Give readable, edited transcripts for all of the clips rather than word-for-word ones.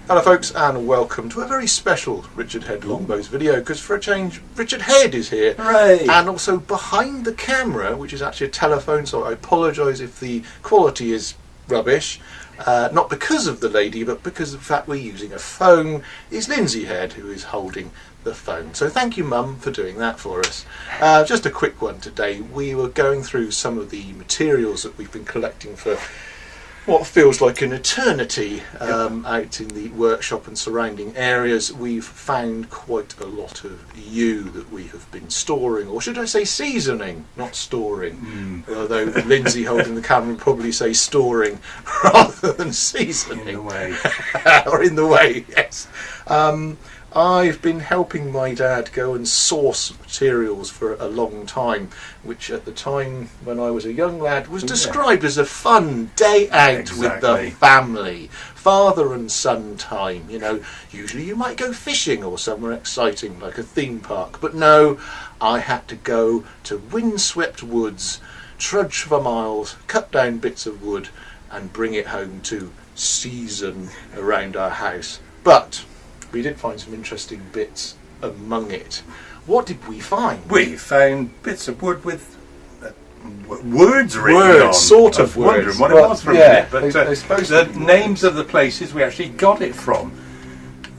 Hello folks, and welcome to a very special Richard Head Longbows video, because for a change Richard Head is here. Hooray! And also behind the camera, which is actually a telephone, so I apologise if the quality is rubbish, not because of the lady but because of the fact we're using a phone, is Lindsay Head, who is holding the phone. So thank you Mum for doing that for us. Just a quick one today. We were going through some of the materials that we've been collecting for what feels like an eternity out in the workshop and surrounding areas. We've found quite a lot of yew that we have been storing, or should I say seasoning, not storing. Although Lindsay holding the camera would probably say storing rather than seasoning. In the way. Or in the way, yes. I've been helping my dad go and source materials for a long time, which at the time when I was a young lad was described as a fun day out with the family. Father and son time, you know. Usually you might go fishing or somewhere exciting like a theme park, but no, I had to go to windswept woods, trudge for miles, cut down bits of wood and bring it home to season around our house. But we did find some interesting bits among it. What did we find? We found bits of wood with words written on. Words, sort of Wondering words. what it was for a minute, but the names of the places we actually got it from.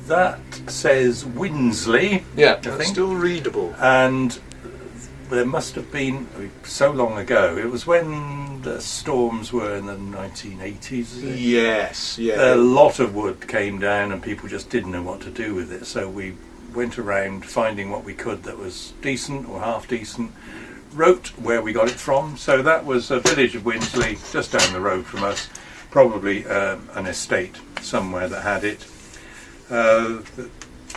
That says Winsley. Yeah, I that's think. still readable. And there must have been, so long ago, it was when the storms were in the 1980s. Yes, yeah. A lot of wood came down and people just didn't know what to do with it, so we went around finding what we could that was decent or half decent, wrote where we got it from. So that was a village of Winsley just down the road from us, probably an estate somewhere that had it. The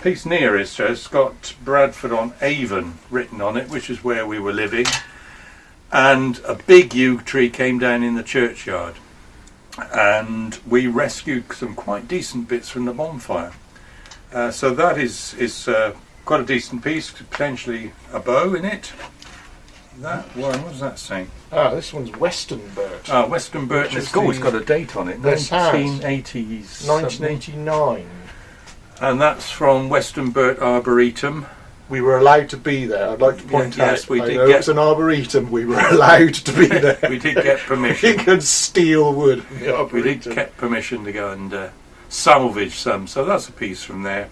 piece nearest has got Bradford on Avon written on it, which is where we were living, and a big yew tree came down in the churchyard, and we rescued some quite decent bits from the bonfire. So that is quite a decent piece, potentially a bow in it. That one, what does that say? This one's Western Birch. Western Birch. It's got a date on it, 1980s. 1989. And that's from Western Birch Arboretum. We were allowed to be there. I'd like to point out. Yes, we did. It's an arboretum. We were allowed to be there. We did get permission. We could steal wood from the We arboretum. did get permission to go and salvage some. So that's a piece from there.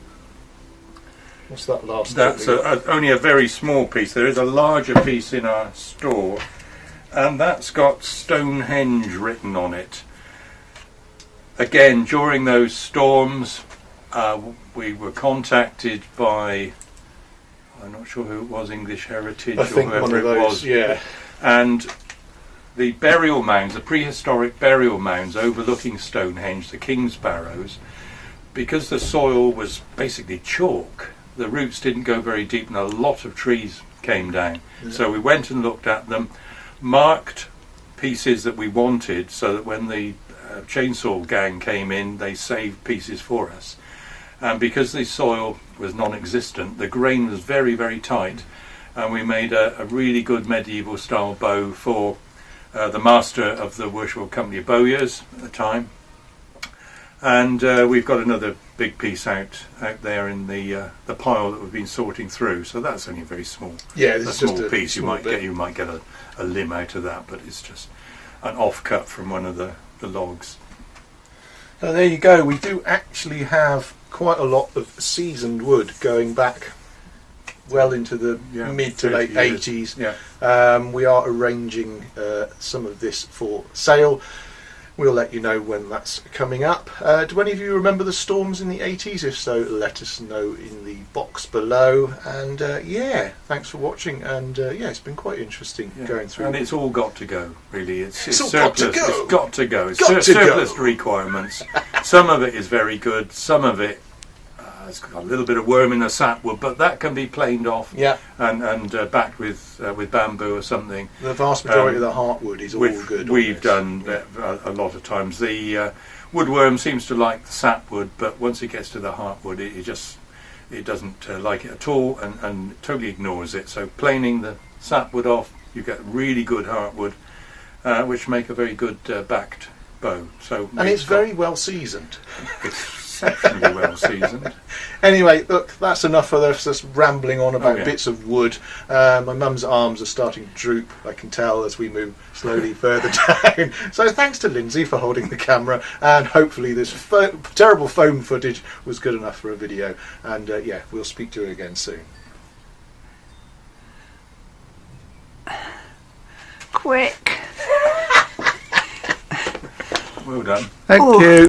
What's that last? That's only a very small piece. There is a larger piece in our store, and that's got Stonehenge written on it. Again, during those storms, we were contacted by, I'm not sure who it was, English Heritage I think or whoever one of those, it was. yeah. And the burial mounds, the prehistoric burial mounds overlooking Stonehenge, the King's Barrows, because the soil was basically chalk, the roots didn't go very deep and a lot of trees came down. Yeah. So we went and looked at them, marked pieces that we wanted so that when the chainsaw gang came in, they saved pieces for us. And because the soil was non-existent, the grain was very, very tight, and we made a really good medieval style bow for the master of the Worshipful Company of Bowyers at the time. And we've got another big piece out there in the pile that we've been sorting through. So that's only a very small, this small piece. You might get a limb out of that, but it's just an offcut from one of the logs. So there you go. We do actually have quite a lot of seasoned wood going back well into the mid to late 80s. Yeah. We are arranging some of this for sale. We'll let you know when that's coming up. Do any of you remember the storms in the 80s? If so, let us know in the box below. And thanks for watching. And it's been quite interesting going through. And it's all got to go, really. It's all surplus. got to go. It's got to go. It's got to surplus go. requirements. Some of it is very good. Some of it it's got a little bit of worm in the sapwood, but that can be planed off and backed with bamboo or something. The vast majority of the heartdown is all good. We've done a lot of times. The woodworm seems to like the sapwood, but once it gets to the heartwood, it doesn't like it at all and totally ignores it. So planing the sapwood off, you get really good heartwood, which make a very good backed bow. So and it's very well seasoned. It's exceptionally well seasoned. Anyway, look, that's enough of us rambling on about Oh, yeah. bits of wood. My mum's arms are starting to droop, I can tell, as we move slowly further down. So thanks to Lindsay for holding the camera, and hopefully this terrible phone footage was good enough for a video. And yeah, we'll speak to you again soon. Quick. Well done. Thank you.